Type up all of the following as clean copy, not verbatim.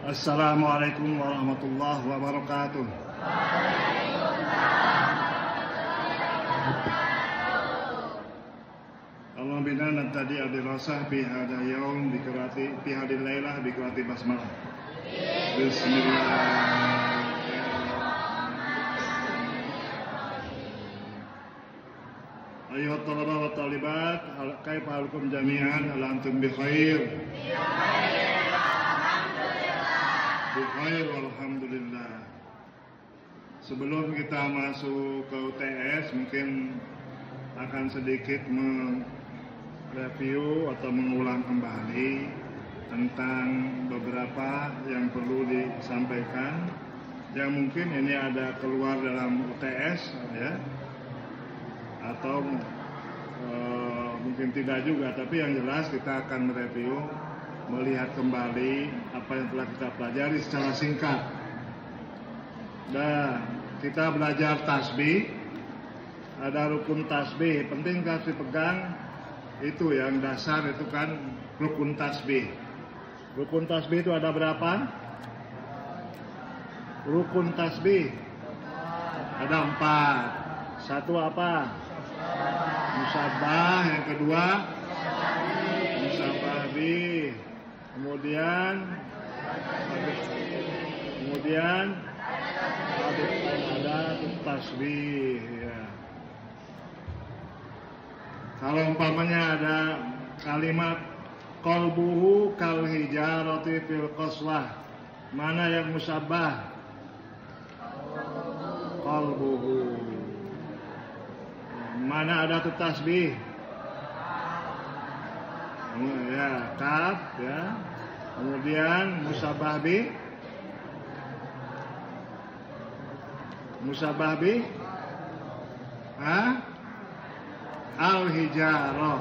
Assalamualaikum warahmatullahi wabarakatuh. Allahumma bina nabtadi adirasah bihada yaum biqiraati bihadil lailah biqiraati basmalah. Bismillah. Ayuhat talaba wa talibat, kaifa halukum jami'an, hal antum bi khair? Bi khair walhamdulillah. Sebelum kita masuk ke UTS, mungkin akan sedikit mereview atau mengulang kembali tentang beberapa yang perlu disampaikan. Yang mungkin ini ada keluar dalam UTS, ya, atau mungkin tidak juga, tapi yang jelas kita akan mereview, melihat kembali apa yang telah kita pelajari secara singkat. Dan kita belajar tasbih, ada rukun tasbih, penting harus dipegang, itu yang dasar itu kan rukun tasbih. Rukun tasbih itu ada berapa? Rukun tasbih ada 4. Satu apa? Musabbah. Yang kedua musabbah bih. Kemudian ada tasbih, ya. Kalau umpamanya ada kalimat qalbuhu kal hijarati fil qaswah, mana yang musabbah? Qalbuhu. Mana ada tasbih? Ya, kaf, ya. Kemudian musabbah bih. Musabbah bih, al-hijarah.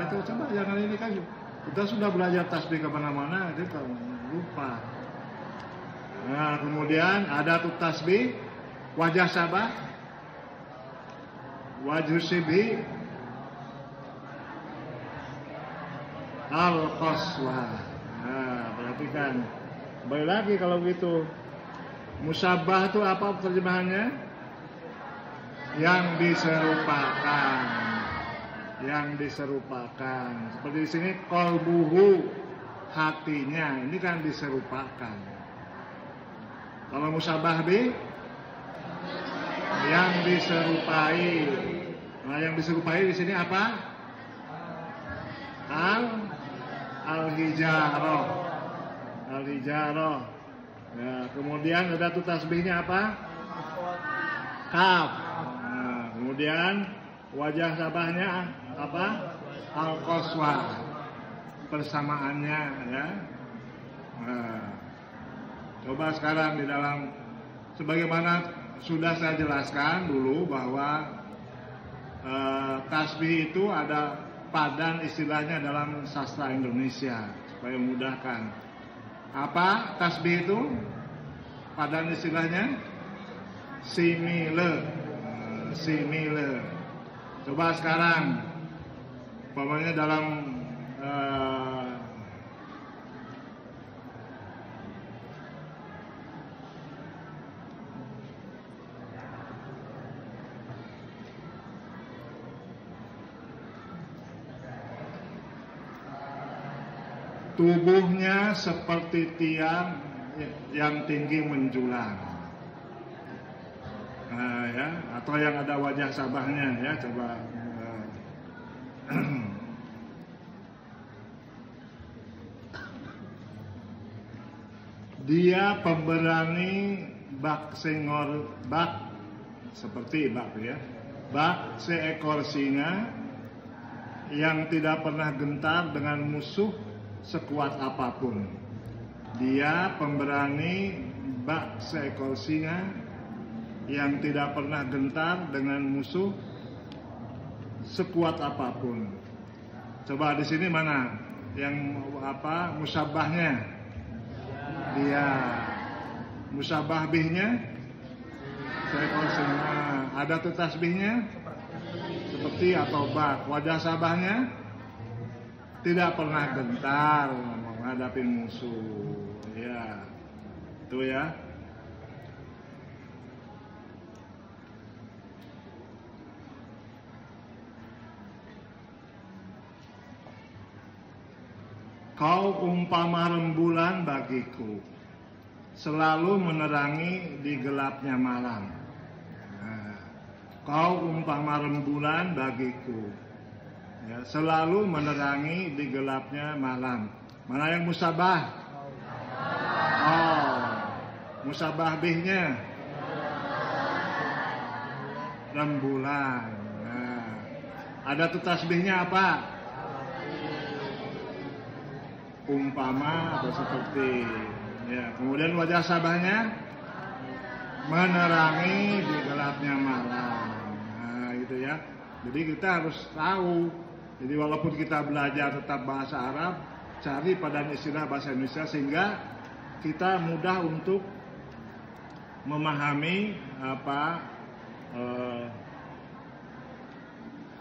Itu coba jangan ini kan. Kita sudah belajar tasbih kemana-mana, itu kalau lupa. Nah, kemudian ada tuh tasbih wajah sabah, wajh sibhi, al-qaswah. Nah, perhatikan. Baik lagi kalau gitu. Musabbah itu apa terjemahannya? Yang diserupakan. Yang diserupakan. Seperti di sini qalbuhu, hatinya. Ini kan diserupakan. Kalau musabbah bih, yang diserupai. Nah, yang diserupai di sini apa? Al-hijarah. Al-hijarah. Ya, kemudian ada tuh tasbihnya apa? Kaf. Nah, kemudian wajah sabahnya apa? Al-qaswah. Persamaannya, ya. Nah, coba sekarang di dalam, sebagaimana sudah saya jelaskan dulu bahwa tasbih itu ada padan istilahnya dalam sastra Indonesia supaya memudahkan. Apa tasbih itu? Padan istilahnya simile. Simile. Coba sekarang umpamanya dalam tubuhnya seperti tiang yang tinggi menjulang. Nah, ya, atau yang ada wajah sabahnya, ya, coba. Dia pemberani bak sengor bak, seperti bak, ya. Bak seekor singa yang tidak pernah gentar dengan musuh sekuat apapun. Dia pemberani bak seekor singa yang tidak pernah gentar dengan musuh sekuat apapun. Coba di sini mana yang apa musabbahnya? Dia. Musabbah bihnya seekor singa. Ada tuh tasbihnya seperti atau bak. Wajah sabahnya tidak pernah gentar menghadapi musuh, ya. Itu ya. Kau umpama rembulan bagiku, selalu menerangi di gelapnya malam. Nah, kau umpama rembulan bagiku, ya, selalu menerangi di gelapnya malam. Mana yang musabah? Oh, musabah bihnya rembulan. Nah, ada tuh tasbihnya apa? Umpama atau seperti, ya. Kemudian wajah sabahnya menerangi di gelapnya malam. Nah, gitu ya. Jadi kita harus tahu. Jadi walaupun kita belajar tetap bahasa Arab, cari pada istilah bahasa Indonesia sehingga kita mudah untuk memahami apa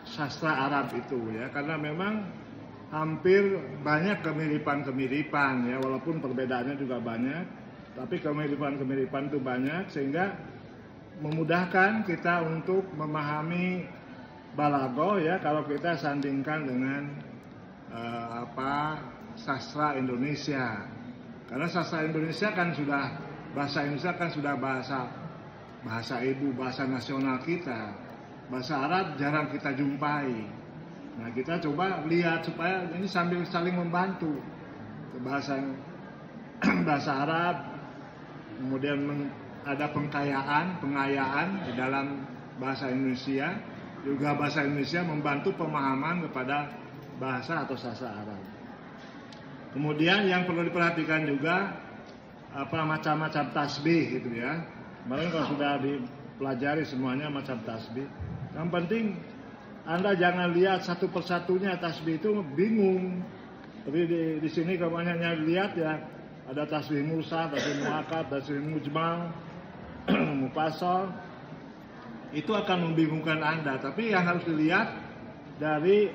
sastra Arab itu ya. Karena memang hampir banyak kemiripan-kemiripan ya, walaupun perbedaannya juga banyak, tapi kemiripan-kemiripan itu banyak sehingga memudahkan kita untuk memahami balaghah ya kalau kita sandingkan dengan sastra Indonesia. Karena sastra Indonesia kan sudah bahasa Indonesia kan sudah bahasa ibu, bahasa nasional kita. Bahasa Arab jarang kita jumpai. Nah, kita coba lihat supaya ini sambil saling membantu ke bahasa Arab, kemudian ada pengayaan di dalam bahasa Indonesia, juga bahasa Indonesia membantu pemahaman kepada bahasa atau sastra Arab. Kemudian yang perlu diperhatikan juga macam-macam tasbih gitu ya. Kemarin kalau sudah dipelajari semuanya macam tasbih. Yang penting Anda jangan lihat satu persatunya tasbih itu bingung. Tapi di sini kalau hanya lihat ya ada tasbih mursal, tasbih muakkad, tasbih mujmal, mufassal. Itu akan membingungkan Anda. Tapi yang harus dilihat dari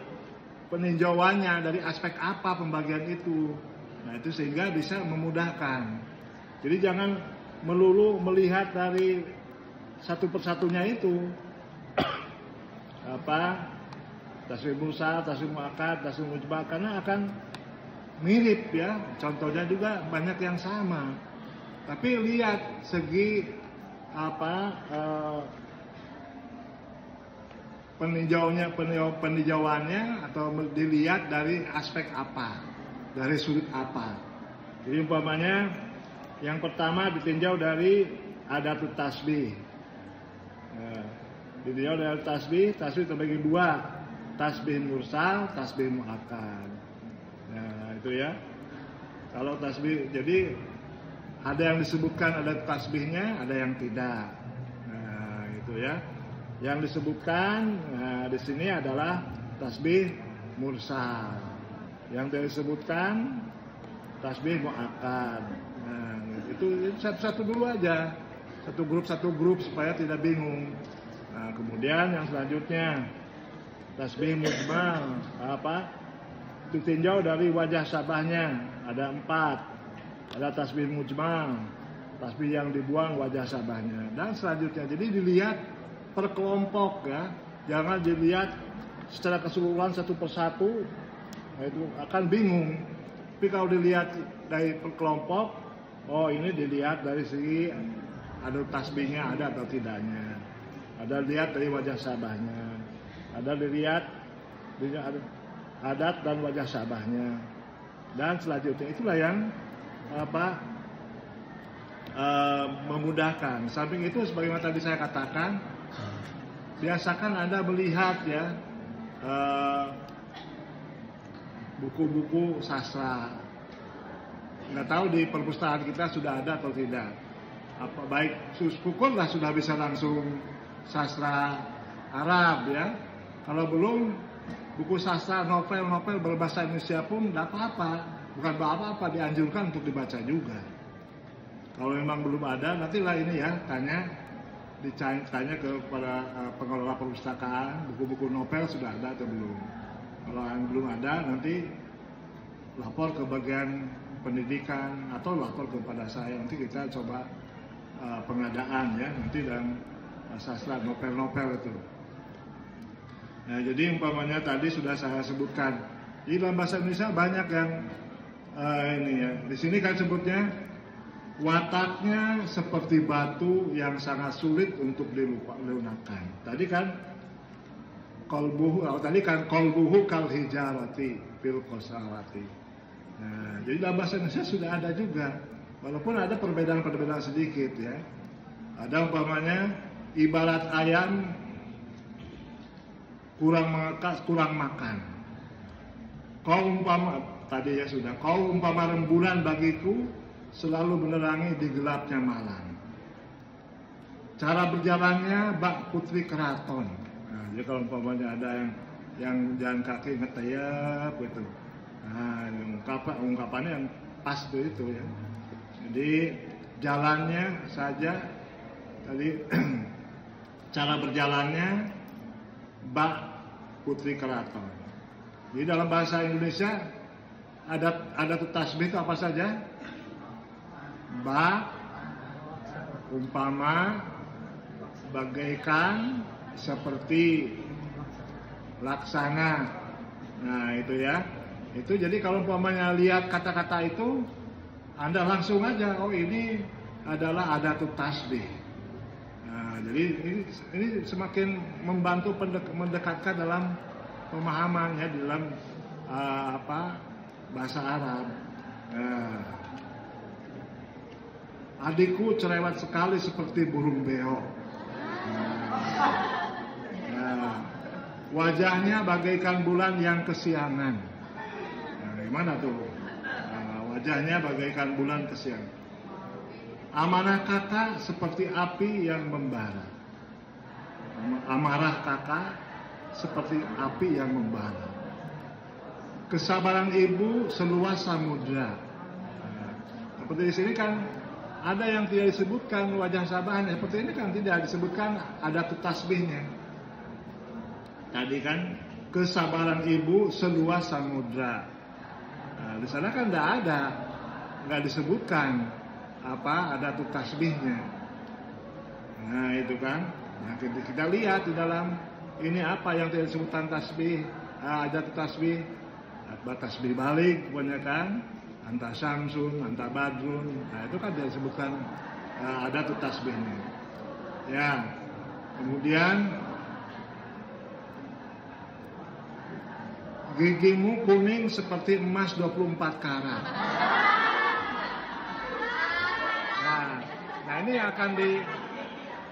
peninjauannya, dari aspek apa pembagian itu. Nah, itu sehingga bisa memudahkan. Jadi jangan melulu melihat dari satu persatunya itu. Tasbih mursal, tasbih muakkad, tasbih mujmal, karena akan mirip ya. Contohnya juga banyak yang sama. Tapi lihat segi peninjauannya atau dilihat dari aspek apa, dari sudut apa. Jadi umpamanya yang pertama ditinjau dari adatut tasbih. Ditinjau dari tasbih terbagi dua, tasbih mursal, tasbih muakkad. Nah, itu ya. Kalau tasbih, jadi ada yang disebutkan ada tasbihnya, ada yang tidak. Nah, itu ya. Yang disebutkan di sini adalah tasbih mursal. Yang tidak disebutkan tasbih muakkad. Nah, itu satu-satu dulu aja. Satu grup supaya tidak bingung. Nah, kemudian yang selanjutnya tasbih mujmal ditinjau dari wajah sabahnya ada 4. Ada tasbih mujmal, tasbih yang dibuang wajah sabahnya, dan selanjutnya. Jadi dilihat per kelompok ya, jangan dilihat secara keseluruhan satu persatu, nah itu akan bingung. Tapi kalau dilihat dari per kelompok, oh ini dilihat dari segi ada tasbihnya ada atau tidaknya, ada dilihat dari wajah sabahnya, ada dilihat adat dan wajah sabahnya, dan selanjutnya itulah yang memudahkan. Samping itu sebagaimana tadi saya katakan, biasakan Anda melihat ya buku-buku sastra. Nggak tahu di perpustakaan kita sudah ada atau tidak. Baik syukurlah sudah bisa langsung sastra Arab ya. Kalau belum, buku sastra novel-novel berbahasa Indonesia pun nggak apa-apa. Bukan apa-apa, dianjurkan untuk dibaca juga. Kalau memang belum ada, nantilah ini ya tanya kepada pengelola perpustakaan, buku-buku novel sudah ada atau belum. Kalau yang belum ada, nanti lapor ke bagian pendidikan, atau lapor kepada saya, nanti kita coba pengadaan ya, nanti dalam sastra novel-novel itu. Nah, jadi umpamanya tadi sudah saya sebutkan, di dalam bahasa Indonesia banyak yang ini ya, di sini kan sebutnya wataknya seperti batu yang sangat sulit untuk dilunakan. Tadi kan kolbuhu kal hijarati fil qasawati. Nah, jadi dalam bahasa Indonesia sudah ada juga, walaupun ada perbedaan-perbedaan sedikit ya. Ada umpamanya ibarat ayam kurang makan. Kau umpama rembulan bagiku, selalu menerangi di gelapnya malam. Cara berjalannya bak putri keraton. Nah, jadi kalau umpamanya ada yang jalan kaki ngetayap gitu. Nah, ungkapannya yang pas itu ya. Jadi jalannya saja tadi cara berjalannya bak putri keraton. Jadi dalam bahasa Indonesia ada tasbih itu apa saja? Ba, umpama, bagaikan, seperti, laksana. Nah itu ya. Itu jadi kalau umpamanya lihat kata-kata itu, Anda langsung aja, oh ini adalah adatut tasbih. Nah, jadi ini semakin membantu mendekatkan dalam pemahaman ya, di dalam bahasa Arab. Nah, adikku cerewet sekali seperti burung beo. Nah, wajahnya bagaikan bulan yang kesiangan. Nah, gimana tuh? Nah, wajahnya bagaikan bulan kesiangan. Amanah kakak seperti api yang membara. Amarah kakak seperti api yang membara. Kesabaran ibu seluas samudra. Nah, seperti di sini kan ada yang tidak disebutkan wajah sabaran, seperti ini kan tidak disebutkan ada tasbihnya. Tadi kan kesabaran ibu seluas samudra. Nah, di sana kan nggak disebutkan ada tasbihnya. Nah itu kan. Nah, kita lihat di dalam ini apa yang tidak disebutkan tasbih, ada tasbih, tasbih balik, kebanyakan anta samsun, anta badrun. Nah itu kan tidak disebutkan ada tasbihnya. Ya, kemudian gigimu kuning seperti emas 24 karat. Nah ini akan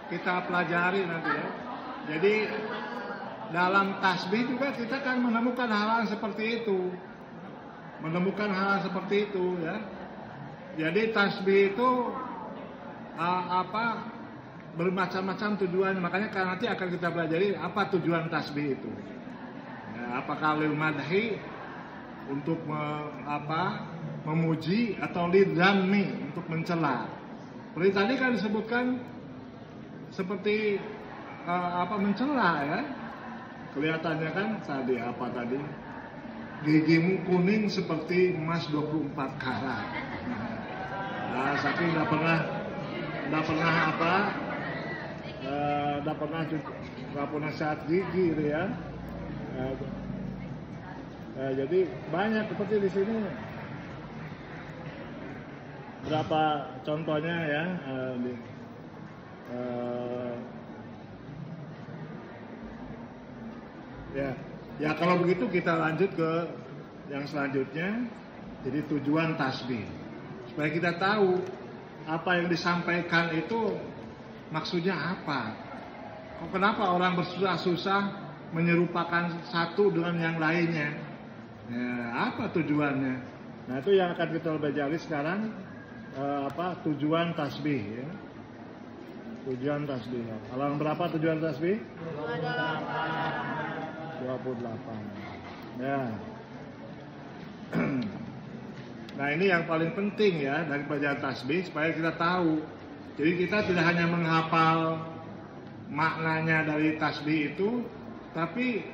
kita pelajari nanti ya. Jadi dalam tasbih juga kita kan menemukan hal-hal seperti itu. Ya. Jadi tasbih itu bermacam-macam tujuan. Makanya nanti akan kita pelajari apa tujuan tasbih itu. Ya, apakah lil madhi untuk memuji atau lidzammi untuk mencela. Seperti tadi kan disebutkan seperti mencela ya. Kelihatannya kan tadi gigimu kuning seperti emas 24 karat. Nah, saking nggak pernah sehat gigi gitu ya. Jadi banyak seperti di sini. Berapa contohnya ya? Ya kalau begitu kita lanjut ke yang selanjutnya. Jadi tujuan tasbih supaya kita tahu apa yang disampaikan itu maksudnya apa. Kenapa orang bersusah-susah menyerupakan satu dengan yang lainnya? Ya, apa tujuannya? Nah itu yang akan kita pelajari sekarang. Tujuan tasbih ya. Tujuan tasbih. Halaman berapa tujuan tasbih? 28. Ya. Nah ini yang paling penting ya dari pelajaran tasbih supaya kita tahu. Jadi kita tidak hanya menghafal maknanya dari tasbih itu, tapi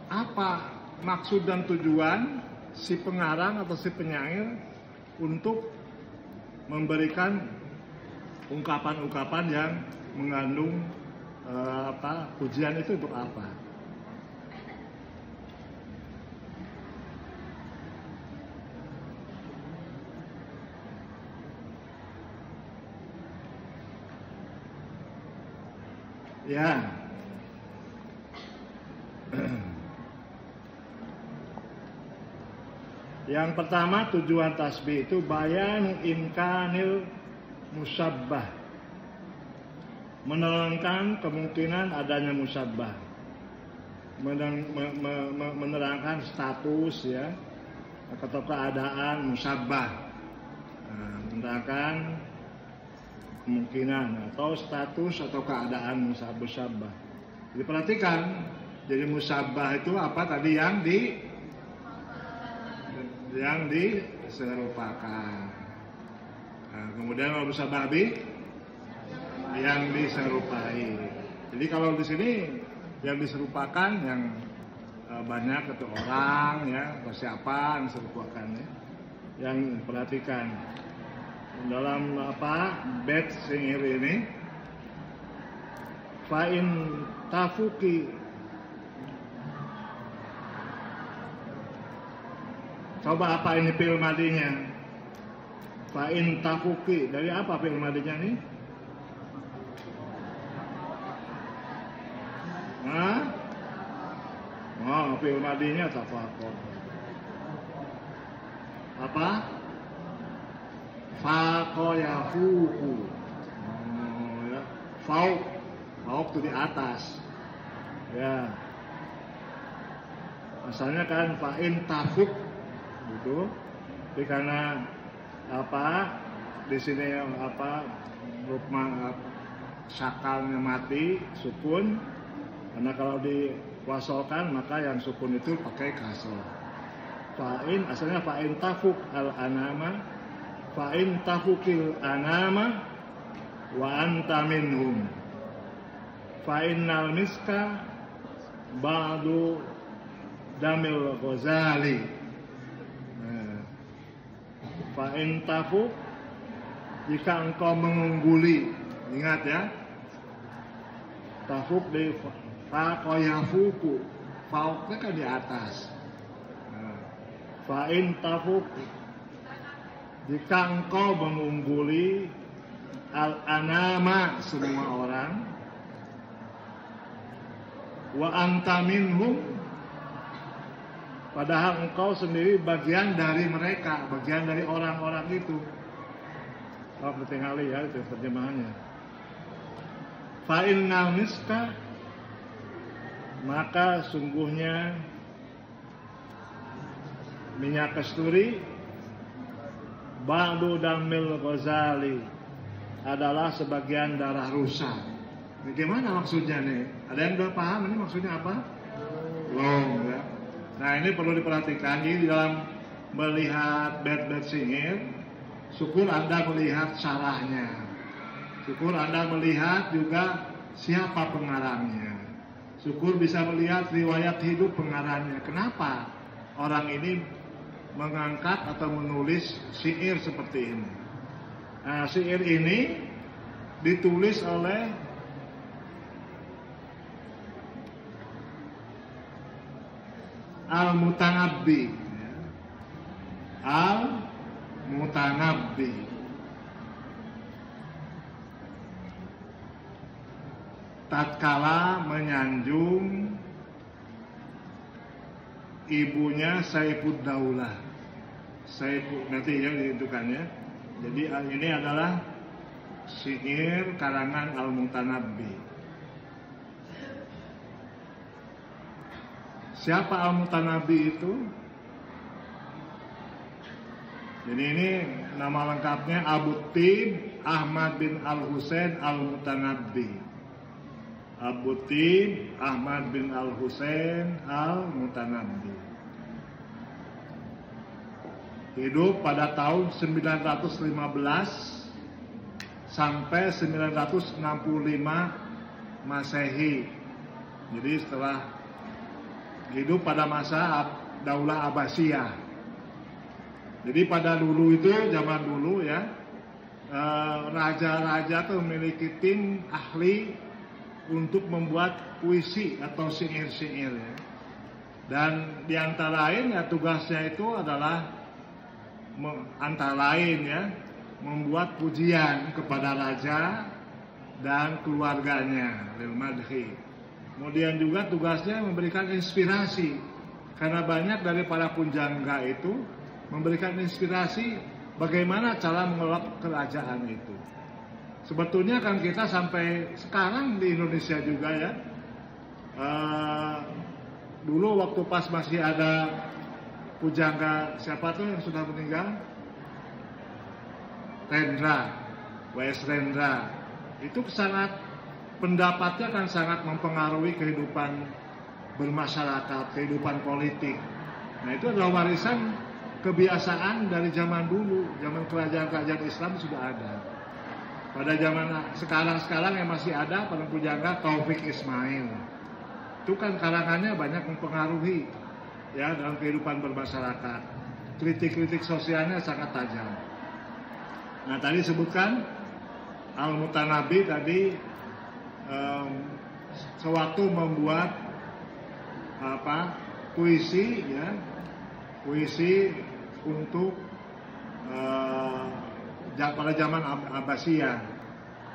apa maksud dan tujuan si pengarang atau si penyair untuk memberikan ungkapan-ungkapan yang mengandung pujian itu untuk apa? Ya. Yang pertama, tujuan tasbih itu bayan imkanil musabbah, menerangkan kemungkinan adanya musabbah, menerangkan status ya atau keadaan musabbah, menerangkan kemungkinan atau status atau keadaan musabbah. Jadi perhatikan, jadi musabbah itu apa tadi yang diserupakan. Nah, kemudian kalau musabbah yang diserupai. Jadi kalau di sini yang diserupakan yang banyak itu orang ya atau siapa yang diserupakan ya. Yang perhatikan dalam bait syair ini, fa'in tafuki, coba apa ini fi'il madinya? Fa'in tafuki, dari apa fi'il madinya ini? Fi'il madinya tafaqur. Apa? Faqayafuku. Ya. Fauq itu di atas. Ya. Asalnya kan fa'in tafuk gitu. Tapi karena di sini rukma sakalnya mati, sukun. Karena kalau diwasolkan maka yang sukun itu pakai kasroh. Fa'in asalnya fa'in tafuk al-anama, fa'in tafukil anama wa anta minhum, fa'innal miska ba'du damil Ghazali. Fa'in tafuk, jika engkau mengungguli, ingat ya, tafuk di faqayafuku, fauqnya kan di atas. Fa'in tafuk, jika engkau mengungguli al-anama semua orang, wa anta minhum, padahal engkau sendiri bagian dari mereka, bagian dari orang-orang itu. Penting kali ya itu terjemahannya. Fa'innal miska, maka sungguhnya minyak kasturi, ba'du damil Ghazali, adalah sebagian darah rusa. Ini gimana maksudnya nih? Ada yang udah paham ini maksudnya apa? Belum ya. Nah ini perlu diperhatikan di dalam melihat bait-bait syair. Syukur Anda melihat syarahnya. Syukur Anda melihat juga siapa pengarangnya. Syukur bisa melihat riwayat hidup pengarangnya. Kenapa orang ini mengangkat atau menulis syair seperti ini? Nah, syair ini ditulis oleh Al-Mutanabbi. Al-Mutanabbi. Tatkala menyanjung ibunya Saifuddaulah. Nanti ya dihitungkannya. Jadi ini adalah syair karangan Al-Mutanabbi. Siapa Al-Mutanabbi itu? Jadi ini nama lengkapnya Abu Tib Ahmad bin Al-Husain Al-Mutanabbi. Abu Tib Ahmad bin Al-Husain Al-Mutanabbi. Hidup pada tahun 915 sampai 965 Masehi. Jadi setelah hidup pada masa Daulah Abbasiyah. Jadi pada dulu itu, zaman dulu ya, raja-raja tuh memiliki tim ahli untuk membuat puisi atau syair-syair ya. Dan di antara lain ya tugasnya itu adalah antara lain ya membuat pujian kepada raja dan keluarganya, lil madhi. Kemudian juga tugasnya memberikan inspirasi, karena banyak dari para pujangga itu memberikan inspirasi bagaimana cara mengelola kerajaan itu. Sebetulnya kan kita sampai sekarang di Indonesia juga ya, dulu waktu pas masih ada pujangga siapa tuh yang sudah meninggal, Rendra, W.S. Rendra, itu sangat pendapatnya kan sangat mempengaruhi kehidupan bermasyarakat, kehidupan politik. Nah itu adalah warisan kebiasaan dari zaman dulu, zaman kerajaan-kerajaan Islam sudah ada. Pada zaman sekarang yang masih ada pada pujangga Taufik Ismail, itu kan karangannya banyak mempengaruhi ya dalam kehidupan bermasyarakat. Kritik-kritik sosialnya sangat tajam. Nah tadi sebutkan Al-Mutanabi tadi sewaktu membuat puisi ya, puisi untuk pada zaman Abbasiyah.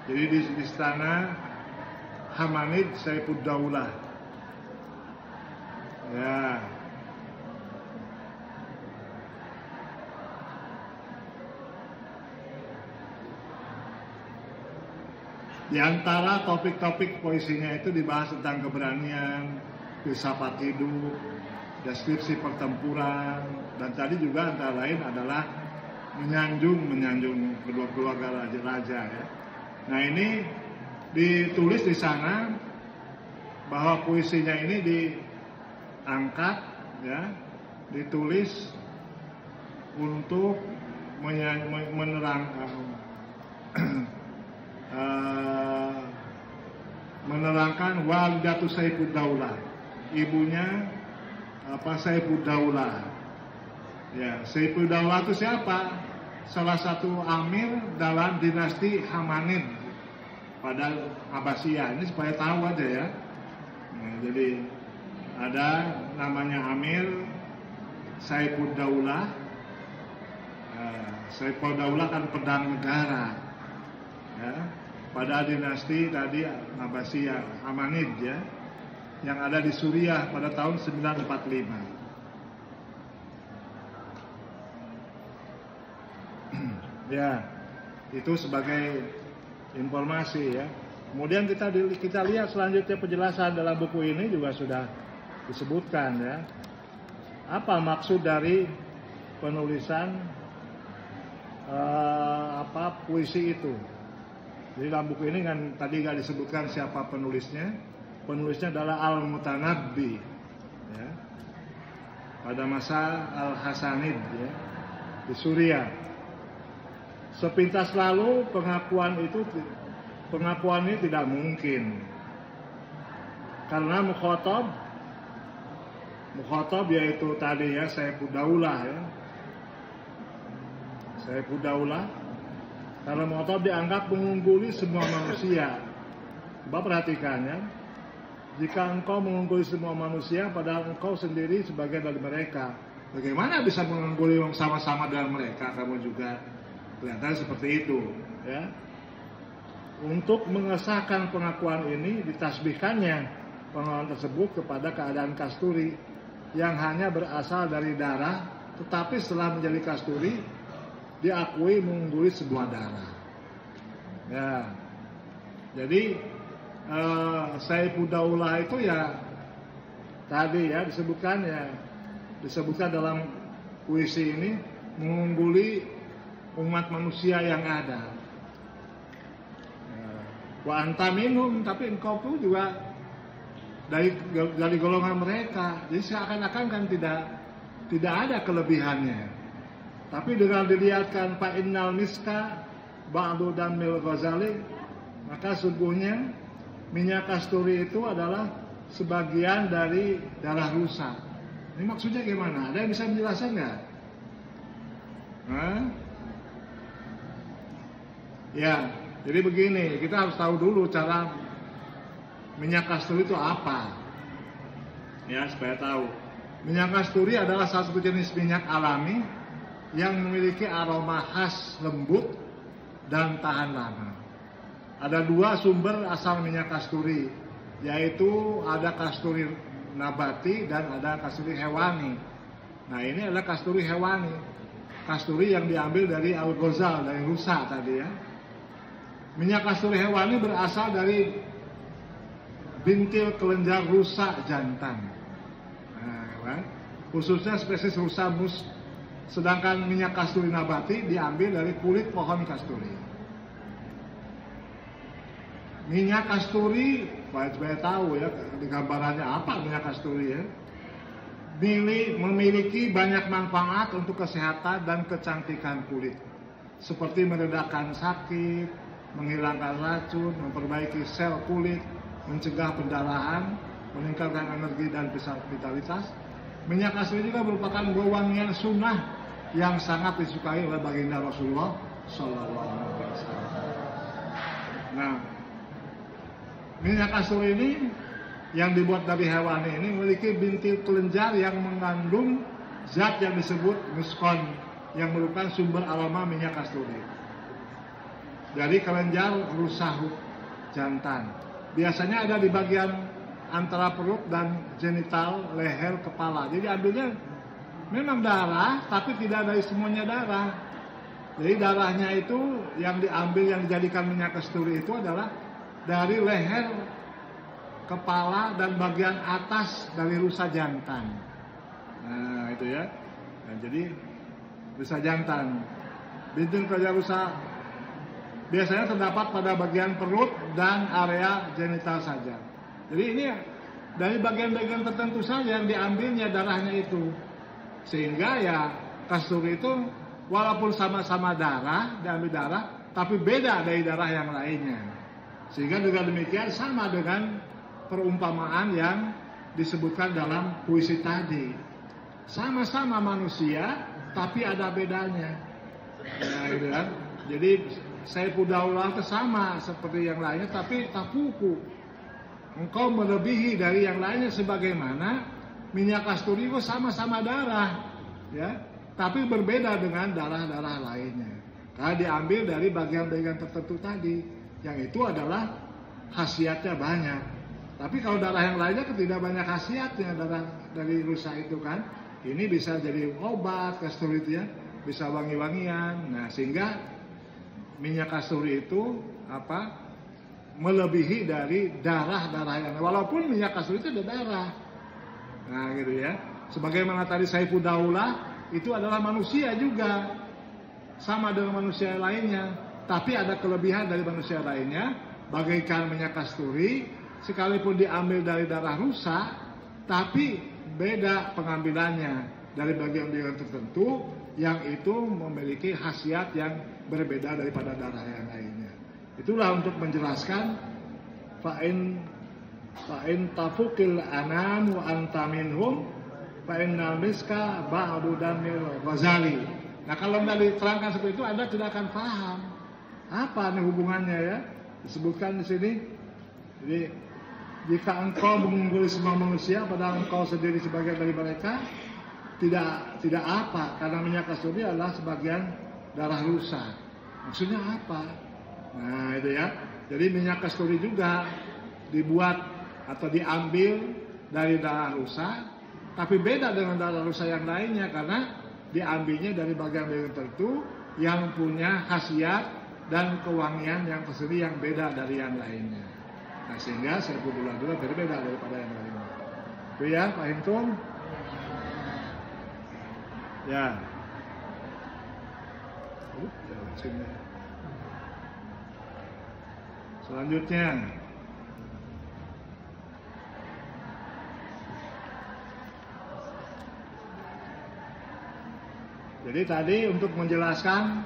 Jadi di istana Hamanid Saifuddaulah. Ya. Di antara topik-topik puisinya itu dibahas tentang keberanian, filsafat hidup, deskripsi pertempuran, dan tadi juga antara lain adalah menyanjung kedua keluarga raja-raja ya. Nah ini ditulis di sana bahwa puisinya ini diangkat ya, ditulis untuk menerangkan Walidatu Saifuddaulah, ibunya Saifuddaulah. Ya, Saifuddaulah itu siapa? Salah satu amir dalam dinasti Hamanid pada Abbasiyah. Ini supaya tahu aja ya. Nah, jadi ada namanya Amir Saifuddaulah. Saifuddaulah kan pedang negara. Ya, pada dinasti tadi Abbasiyah Hamanid ya, yang ada di Suriah pada tahun 945. Ya, itu sebagai informasi ya. Kemudian kita lihat selanjutnya penjelasan dalam buku ini juga sudah disebutkan ya. Apa maksud dari penulisan puisi itu? Jadi dalam buku ini kan tadi nggak disebutkan siapa penulisnya. Penulisnya adalah Al-Mutanabbi ya. Pada masa Al-Hasanid ya, di Suriah. Sepintas lalu pengakuan ini tidak mungkin, karena mukhatab yaitu tadi ya Saifuddaulah ya, Saifuddaulah, karena mukhatab dianggap mengungguli semua manusia. Coba perhatikan ya, jika engkau mengungguli semua manusia padahal engkau sendiri sebagian dari mereka, bagaimana bisa mengungguli yang sama-sama dengan mereka? Kamu juga kelihatan seperti itu ya. Untuk mengesahkan pengakuan ini ditasbihkannya pengakuan tersebut kepada keadaan kasturi yang hanya berasal dari darah, tetapi setelah menjadi kasturi diakui mengungguli sebuah darah ya. Jadi Saifuddaulah itu ya tadi ya disebutkan dalam puisi ini mengungguli umat manusia yang ada. Wa anta minhum, tapi engkau pun juga dari golongan mereka. Jadi seakan-akan kan tidak ada kelebihannya. Tapi dengan dilihatkan fa innal miska ba'du damil ghazali, maka sungguhnya minyak kasturi itu adalah sebagian dari darah rusa. Ini maksudnya gimana? Ada yang bisa menjelaskan nggak? Hah? Ya, jadi begini, kita harus tahu dulu cara minyak kasturi itu apa. Ya, supaya tahu. Minyak kasturi adalah salah satu jenis minyak alami yang memiliki aroma khas lembut dan tahan lama. Ada dua sumber asal minyak kasturi, yaitu ada kasturi nabati dan ada kasturi hewani. Nah, ini adalah kasturi hewani. Kasturi yang diambil dari algozal, dari rusa tadi ya. Minyak kasturi hewani berasal dari bintil kelenjar rusa jantan. Nah, kan? Khususnya spesies rusa mus. Sedangkan minyak kasturi nabati diambil dari kulit pohon kasturi. Minyak kasturi, supaya tahu ya, di gambarannya apa minyak kasturi ya. Memiliki banyak manfaat untuk kesehatan dan kecantikan kulit. Seperti meredakan sakit, menghilangkan racun, memperbaiki sel kulit, mencegah pendarahan, meningkatkan energi dan vitalitas. Minyak kasturi juga merupakan wewangian sunnah yang sangat disukai oleh baginda Rasulullah Shallallahu Alaihi Wasallam. Nah, minyak kasturi ini yang dibuat dari hewani ini memiliki bintil kelenjar yang mengandung zat yang disebut muskon yang merupakan sumber aroma minyak kasturi dari kelenjar rusa jantan. Biasanya ada di bagian antara perut dan genital, leher, kepala. Jadi ambilnya memang darah, tapi tidak dari semuanya darah. Jadi darahnya itu yang diambil, yang dijadikan minyak kasturi itu adalah dari leher, kepala, dan bagian atas dari rusa jantan. Nah, itu ya. Nah, jadi rusa jantan. Bintil kelenjar rusa biasanya terdapat pada bagian perut dan area genital saja. Jadi ini dari bagian-bagian tertentu saja yang diambilnya darahnya itu. Sehingga ya kasturi itu walaupun sama-sama darah, diambil darah, tapi beda dari darah yang lainnya. Sehingga juga demikian sama dengan perumpamaan yang disebutkan dalam puisi tadi. Sama-sama manusia, tapi ada bedanya. Nah, gitu kan. Jadi Saiful Daula itu sama seperti yang lainnya, tapi tafuku. Engkau melebihi dari yang lainnya sebagaimana minyak kasturi itu sama-sama darah, ya, tapi berbeda dengan darah-darah lainnya. Karena diambil dari bagian-bagian tertentu tadi, yang itu adalah khasiatnya banyak. Tapi kalau darah yang lainnya tidak banyak khasiatnya, darah dari rusa itu kan, ini bisa jadi obat kasturi itu ya, bisa wangi-wangian. Nah, sehingga minyak kasturi itu melebihi dari darah-darah yang walaupun minyak kasturi itu ada darah. Nah, gitu ya. Sebagaimana tadi Saiful Daula itu adalah manusia juga, sama dengan manusia lainnya, tapi ada kelebihan dari manusia lainnya. Bagaikan minyak kasturi, sekalipun diambil dari darah rusa, tapi beda pengambilannya dari bagian-bagian tertentu yang itu memiliki khasiat yang berbeda daripada darah yang lainnya. Itulah untuk menjelaskan fa'in tafukil anam wa anta minhum fa'in namiska ba'du damil ghazali. Nah, kalau tidak diterangkan seperti itu, Anda tidak akan paham apa nih hubungannya ya. Disebutkan di sini. Jadi jika engkau mengungguli semua manusia padahal engkau sendiri sebagian dari mereka, tidak apa, karena minyak kasturi adalah sebagian darah rusa. Maksudnya apa? Nah, itu ya. Jadi minyak kasturi juga dibuat atau diambil dari darah rusa, tapi beda dengan darah rusa yang lainnya karena diambilnya dari bagian-bagian tertentu yang punya khasiat dan kewangian yang tersendiri yang beda dari yang lainnya. Nah, sehingga Saiful Daula berbeda daripada yang lainnya. Itu ya, Pak Hintung. Ya. Selanjutnya, jadi tadi untuk menjelaskan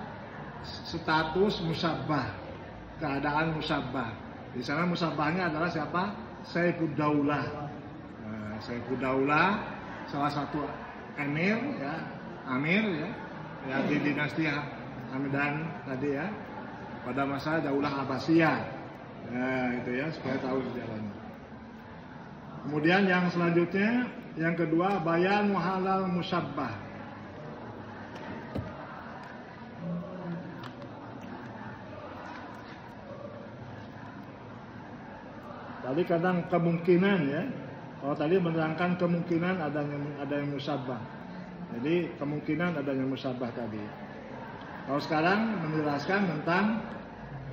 status musabbah, keadaan musabbah. Di sana musabbahnya adalah siapa? Saiful Daula. Nah, Saiful Daula salah satu amir ya, ya di dinasti Hamdan tadi ya, pada masa Daulah Abbasiyah. Nah, itu ya supaya tahu sejarahnya. Kemudian yang selanjutnya, yang kedua, bayan halal musyabbah. Tadi kadang kemungkinan ya, kalau tadi menerangkan kemungkinan ada yang musyabbah. Jadi kemungkinan adanya musyabbah tadi. Kalau sekarang menjelaskan tentang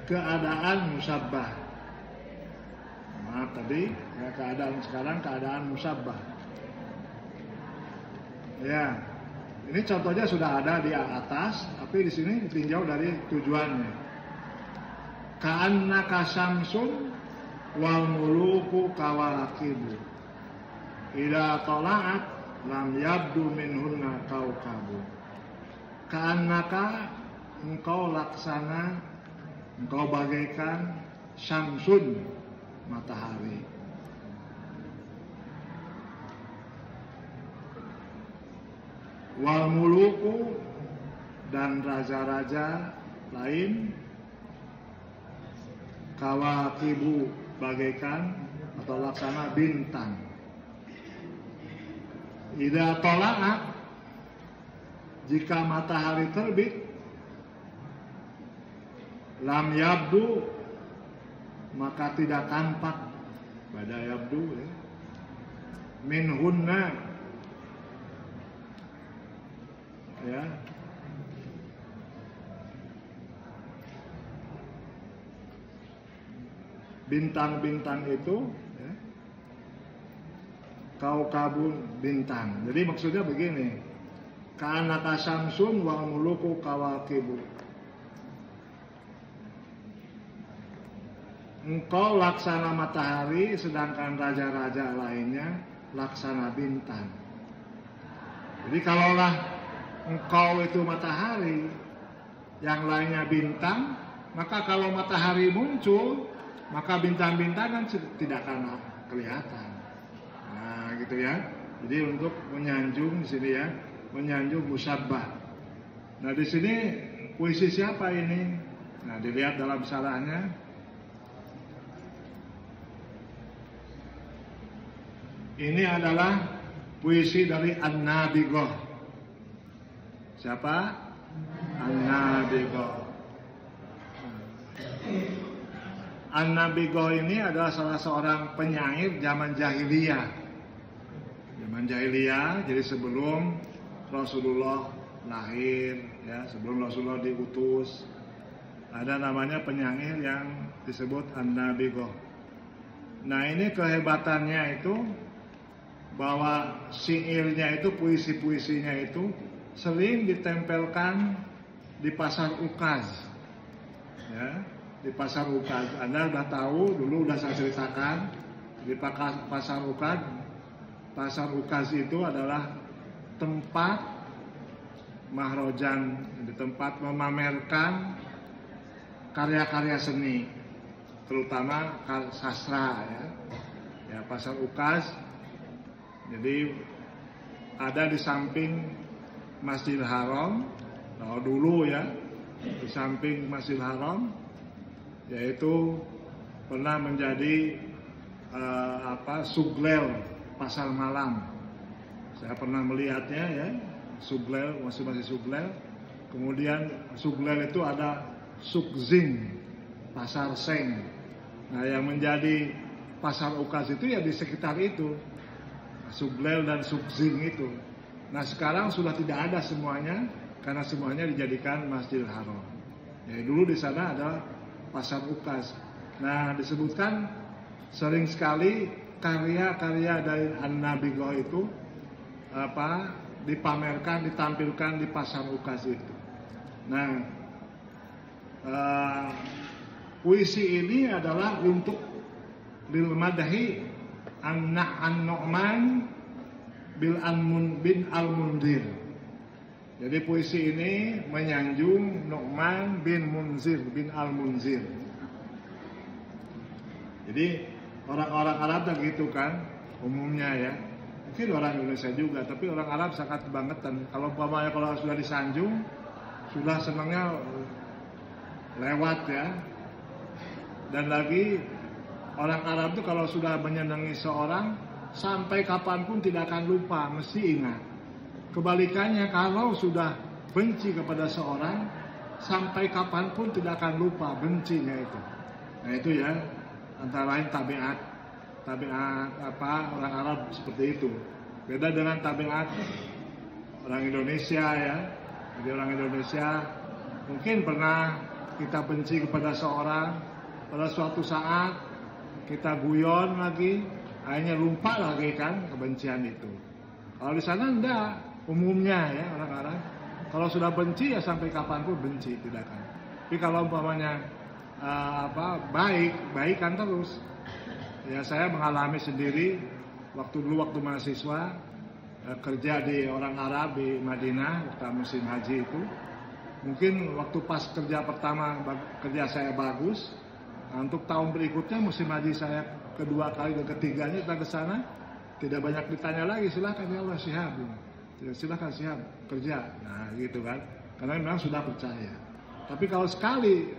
keadaan musyabbah. Maaf tadi, ya, keadaan sekarang keadaan musyabbah. Ya, ini contohnya sudah ada di atas, tapi di sini ditinjau dari tujuannya. Ka'annaka syamsun wal muluku kawakibu. Idza tala'at lam yabdu minhunna kaukabu. Ka'annaka, engkau laksana, engkau bagaikan syamsun, matahari. Wal muluku, dan raja-raja lain, kawakibu, bagaikan atau laksana bintang. Idza tala'at, jika matahari terbit, lam yabdu, maka tidak tampak, pada yabdu ya, minhunna, ya, bintang-bintang itu ya, kaukabun, bintang. Jadi maksudnya begini, ka'annaka syamsun wal muluku kawakibu. Engkau laksana matahari, sedangkan raja-raja lainnya laksana bintang. Jadi kalaulah engkau itu matahari, yang lainnya bintang, maka kalau matahari muncul, maka bintang-bintang kan tidak akan kelihatan. Nah, gitu ya. Jadi untuk menyanjung di sini ya, menyanjung musyabbah. Nah, di sini puisi siapa ini? Nah, dilihat dalam syarahnya. Ini adalah puisi dari An-Nabighah. Siapa? An-Nabighah. An-Nabighah ini adalah salah seorang penyair zaman jahiliyah. Zaman jahiliyah, jadi sebelum Rasulullah lahir, ya, sebelum Rasulullah diutus, ada namanya penyair yang disebut An-Nabighah. Nah, ini kehebatannya itu bahwa syairnya itu, puisi-puisinya itu sering ditempelkan di pasar ukaz, ya, di pasar ukaz. Anda sudah tahu, dulu sudah saya ceritakan di pasar ukaz. Pasar ukaz itu adalah tempat mahrojan, di tempat memamerkan karya-karya seni, terutama sastra, ya. Ya, pasar ukaz. Jadi ada di samping Masjidil Haram, nah dulu ya, di samping Masjidil Haram, yaitu pernah menjadi suglel pasar malam. Saya pernah melihatnya ya, suglel, masih suglel. Kemudian suglel itu ada sukzing, pasar seng. Nah, yang menjadi pasar ukaz itu ya di sekitar itu, suglel dan sukzing itu. Nah, sekarang sudah tidak ada semuanya, karena semuanya dijadikan Masjidil Haram. Ya, dulu di sana ada pasar ukaz. Nah, disebutkan sering sekali karya-karya dari An-Nabighah itu dipamerkan, ditampilkan di pasar ukaz itu. Nah, puisi ini adalah untuk lil madhi An-Nu'man bin Al-Munzir. Jadi puisi ini menyanjung Nu'man bin Al-Munzir. Jadi orang-orang Arab begitu kan umumnya ya. Mungkin orang Indonesia juga, tapi orang Arab sangat kebangetan. Kalau umpamanya kalau sudah disanjung, sudah senangnya lewat ya. Dan lagi orang Arab itu kalau sudah menyenangi seorang, sampai kapanpun tidak akan lupa, mesti ingat. Kebalikannya kalau sudah benci kepada seorang, sampai kapanpun tidak akan lupa bencinya itu. Nah itu ya, antara lain tabiat orang Arab seperti itu. Beda dengan tabiat orang Indonesia ya. Jadi orang Indonesia mungkin pernah kita benci kepada seorang, pada suatu saat kita guyon lagi, akhirnya lupa lagi kan kebencian itu. Kalau di sana enggak, umumnya ya orang Arab. Kalau sudah benci ya sampai kapanpun benci, tidak kan. Tapi kalau umpamanya baik kan terus. Ya saya mengalami sendiri waktu mahasiswa kerja di orang Arab di Madinah waktu musim haji itu. Mungkin waktu pas kerja pertama kerja saya bagus. Nah, untuk tahun berikutnya musim haji saya kedua kali dan ketiganya kita ke sana tidak banyak ditanya lagi, silakan ya Allah Syihab. Silakan Syihab kerja. Nah, gitu kan. Karena memang sudah percaya. Tapi kalau sekali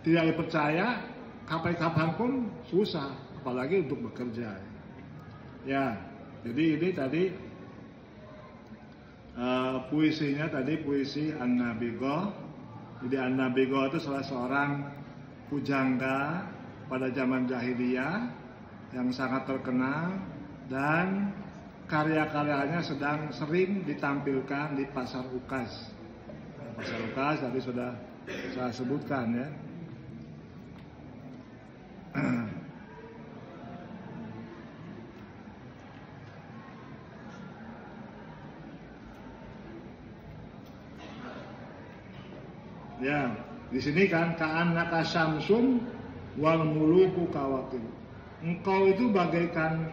tidak dipercaya, kapan-kapan susah, apalagi untuk bekerja. Ya, jadi ini tadi puisinya tadi puisi An-Nabighah. Jadi An-Nabighah itu salah seorang pujangga pada zaman jahiliyah yang sangat terkenal dan karya-karyanya sering ditampilkan di Pasar Ukas. Pasar Ukas tadi sudah saya sebutkan ya. Ya, di sini kan ka'annaka syamsun wal muluku kawakib. Engkau itu bagaikan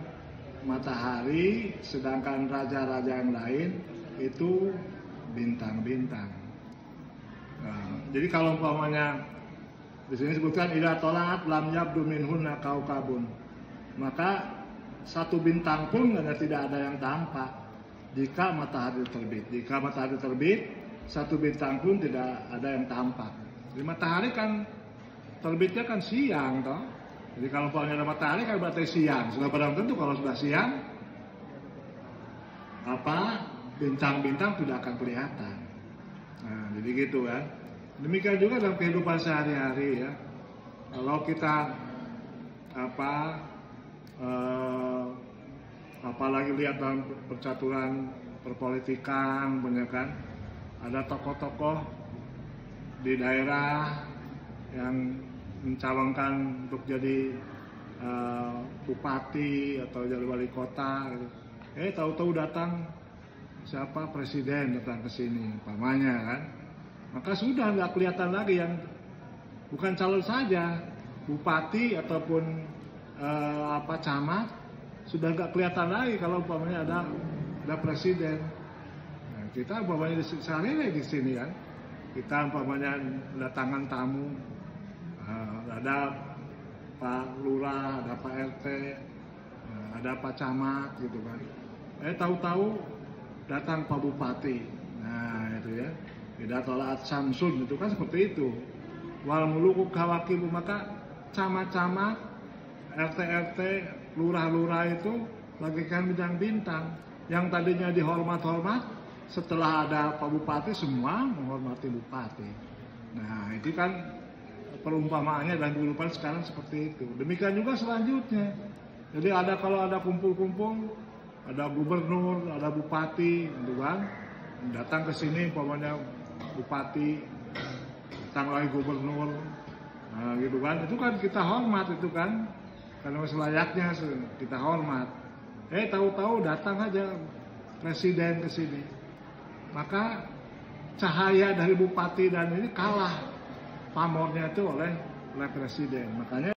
matahari, sedangkan raja-raja yang lain itu bintang-bintang. Nah, jadi kalau umpamanya di sini sebutkan idza tala'at lam yabdu minhunna kaukabun. Maka satu bintang pun tidak ada yang tampak jika matahari terbit. Jika matahari terbit, satu bintang pun tidak ada yang tampak. Jadi matahari kan terbitnya kan siang toh. Jadi kalau umpamanya ada matahari kan berarti siang. Sudah barang tentu kalau sudah siang bintang-bintang tidak akan kelihatan. Nah, jadi gitu kan. Demikian juga dalam kehidupan sehari-hari ya. Kalau kita apalagi lihat dalam percaturan perpolitikan, banyak kan ada tokoh-tokoh di daerah yang mencalonkan untuk jadi bupati atau jadi wali kota gitu. Tahu-tahu datang siapa presiden datang ke sini, umpamanya kan. Maka sudah nggak kelihatan lagi yang bukan calon saja, bupati ataupun camat sudah nggak kelihatan lagi kalau umpamanya ada presiden. Nah, kita umpamanya sehari-hari di sini kan, kita umpamanya datangan tamu, ada Pak Lurah, ada Pak RT, ada Pak Camat gitu kan. Tahu-tahu datang Pak Bupati. Nah itu ya. Idza tala'at syamsun itu kan seperti itu. Wal muluku kawakibu, maka camat-camat, RT-RT, lurah-lurah itu bagaikan bintang-bintang yang tadinya dihormat-hormat, setelah ada Pak Bupati semua menghormati Bupati. Nah, itu kan perumpamaannya dan kehidupan sekarang seperti itu. Demikian juga selanjutnya. Jadi kalau ada kumpul-kumpul, ada gubernur, ada bupati, gitu kan. Datang ke sini umpamanya bupati, datang lagi gubernur, nah, gitu kan. Itu kan kita hormat itu kan, karena selayaknya kita hormat. Tahu-tahu datang aja presiden ke sini, maka cahaya dari bupati dan ini kalah pamornya itu oleh presiden. Makanya